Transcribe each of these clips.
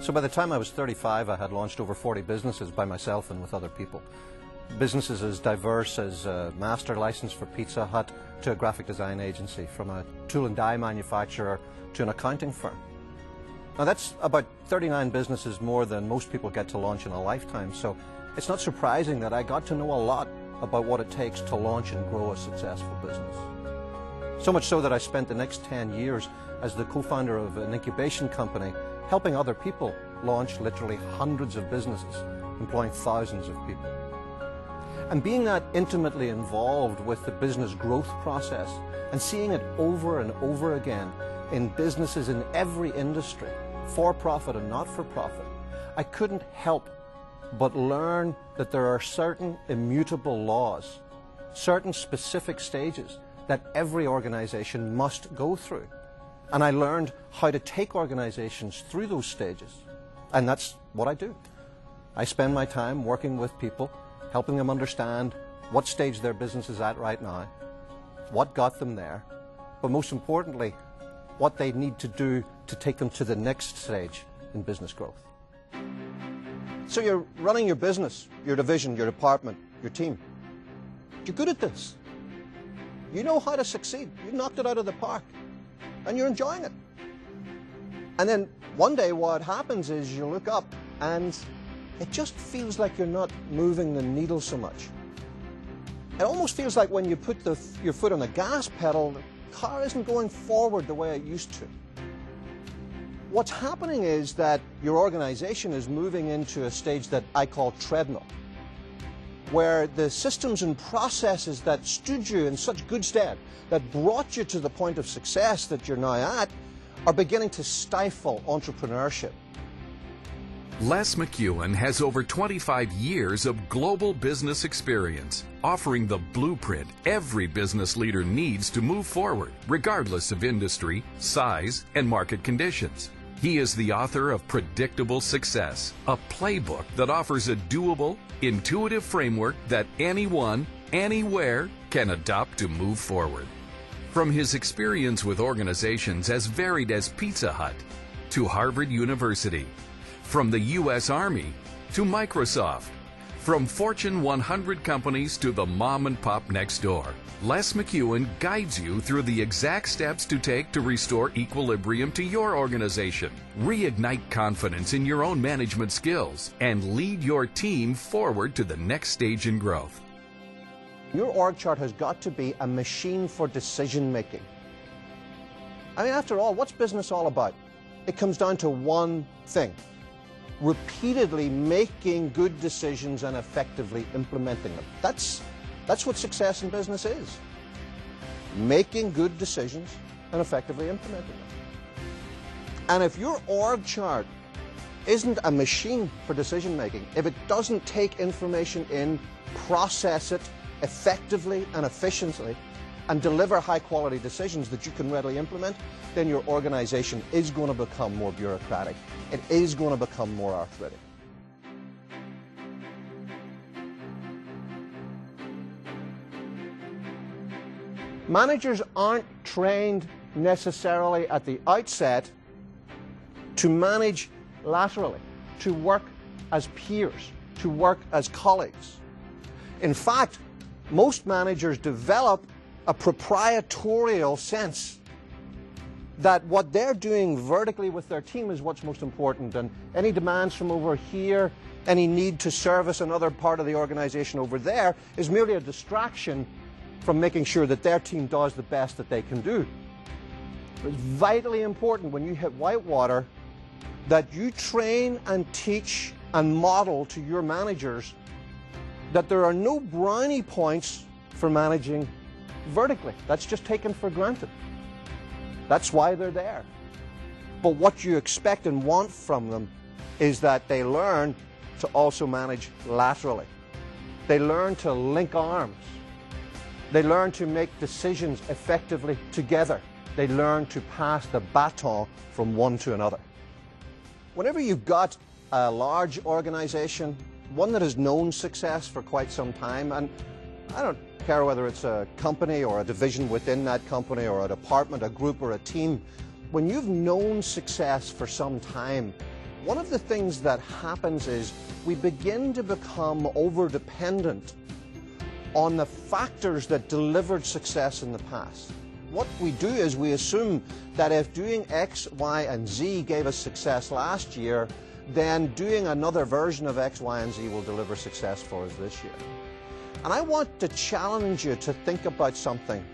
So by the time I was 35, I had launched over 40 businesses by myself and with other people. Businesses as diverse as a master license for Pizza Hut to a graphic design agency, from a tool and die manufacturer to an accounting firm. Now that's about 39 businesses more than most people get to launch in a lifetime, so it's not surprising that I got to know a lot about what it takes to launch and grow a successful business. So much so that I spent the next 10 years as the co-founder of an incubation company, helping other people launch literally hundreds of businesses, employing thousands of people. And being that intimately involved with the business growth process and seeing it over and over again in businesses in every industry, for profit and not for profit, I couldn't help but learn that there are certain immutable laws, certain specific stages that every organization must go through. And I learned how to take organizations through those stages. And that's what I do. I spend my time working with people, helping them understand what stage their business is at right now, what got them there, but most importantly, what they need to do to take them to the next stage in business growth. So you're running your business, your division, your department, your team. You're good at this. You know how to succeed. You knocked it out of the park, and you're enjoying it. And then one day what happens is you look up and it just feels like you're not moving the needle so much. It almost feels like when you put your foot on the gas pedal, the car isn't going forward the way it used to. What's happening is that your organization is moving into a stage that I call treadmill, where the systems and processes that stood you in such good stead, that brought you to the point of success that you're now at, are beginning to stifle entrepreneurship. Les McKeown has over 25 years of global business experience, offering the blueprint every business leader needs to move forward, regardless of industry, size, and market conditions. He is the author of Predictable Success, a playbook that offers a doable, intuitive framework that anyone, anywhere can adopt to move forward. From his experience with organizations as varied as Pizza Hut to Harvard University, from the U.S. Army to Microsoft, from Fortune 100 companies to the mom and pop next door, Les McKeown guides you through the exact steps to take to restore equilibrium to your organization, reignite confidence in your own management skills, and lead your team forward to the next stage in growth. Your org chart has got to be a machine for decision making. I mean, after all, what's business all about? It comes down to one thing: repeatedly making good decisions and effectively implementing them. That's what success in business is. Making good decisions and effectively implementing them. And if your org chart isn't a machine for decision making, if it doesn't take information in, process it effectively and efficiently, and deliver high quality decisions that you can readily implement, then your organization is going to become more bureaucratic. It is going to become more arthritic. Managers aren't trained necessarily at the outset to manage laterally, to work as peers, to work as colleagues. In fact, most managers develop a proprietorial sense that what they're doing vertically with their team is what's most important, and any demands from over here, any need to service another part of the organization over there is merely a distraction from making sure that their team does the best that they can do. It's vitally important when you hit whitewater that you train and teach and model to your managers that there are no brownie points for managing vertically. That's just taken for granted. That's why they're there. But what you expect and want from them is that they learn to also manage laterally. They learn to link arms. They learn to make decisions effectively together. They learn to pass the baton from one to another. Whenever you've got a large organization, one that has known success for quite some time, and I don't care whether it's a company or a division within that company or a department, a group or a team, when you've known success for some time, One of the things that happens is we begin to become over-dependent on the factors that delivered success in the past. What we do is we assume that if doing X, Y, and Z gave us success last year, then doing another version of X, Y, and Z will deliver success for us this year. And I want to challenge you to think about something.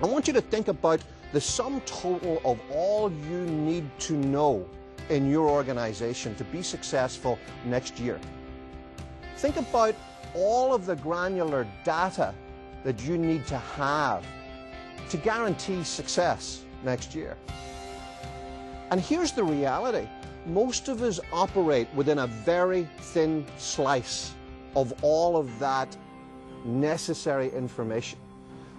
I want you to think about the sum total of all you need to know in your organization to be successful next year. Think about all of the granular data that you need to have to guarantee success next year. And here's the reality. Most of us operate within a very thin slice of all of that necessary information.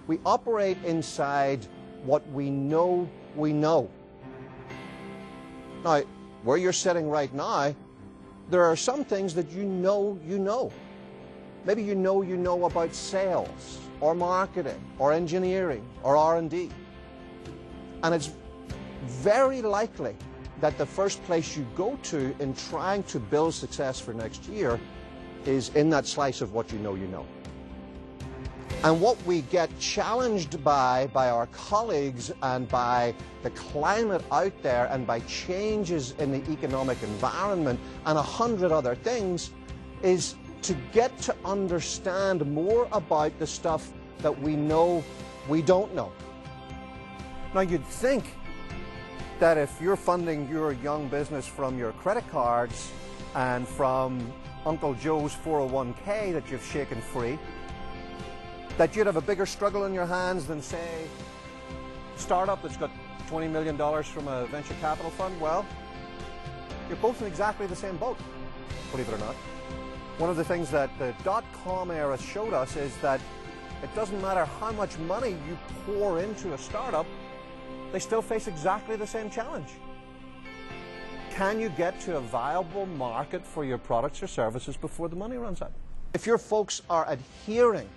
We operate inside what we know we know. Now, where you're sitting right now, there are some things that you know you know. Maybe you know about sales, or marketing, or engineering, or R&D. And it's very likely that the first place you go to in trying to build success for next year is in that slice of what you know you know. And what we get challenged by our colleagues and by the climate out there and by changes in the economic environment and 100 other things is to get to understand more about the stuff that we know we don't know. Now you'd think that if you're funding your young business from your credit cards and from Uncle Joe's 401k that you've shaken free, that you'd have a bigger struggle in your hands than, say, a startup that's got $20 million from a venture capital fund. Well, you're both in exactly the same boat, believe it or not. One of the things that the dot-com era showed us is that it doesn't matter how much money you pour into a startup, they still face exactly the same challenge. Can you get to a viable market for your products or services before the money runs out? If your folks are adhering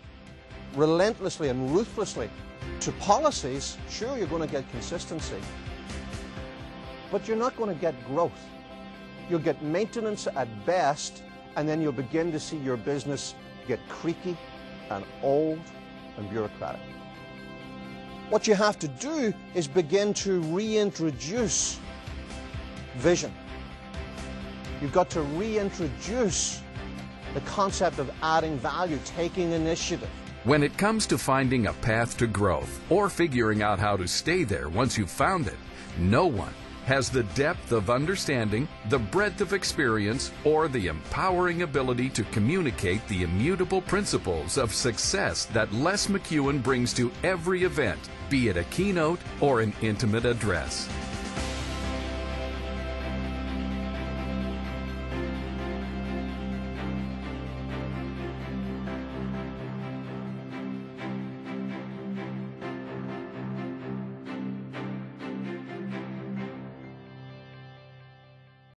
relentlessly and ruthlessly to policies, sure, you're going to get consistency, but you're not going to get growth. You'll get maintenance at best, and then you'll begin to see your business get creaky and old and bureaucratic. What you have to do is begin to reintroduce vision. You've got to reintroduce the concept of adding value, taking initiative. When it comes to finding a path to growth or figuring out how to stay there once you've found it, no one has the depth of understanding, the breadth of experience, or the empowering ability to communicate the immutable principles of success that Les McKeown brings to every event, be it a keynote or an intimate address.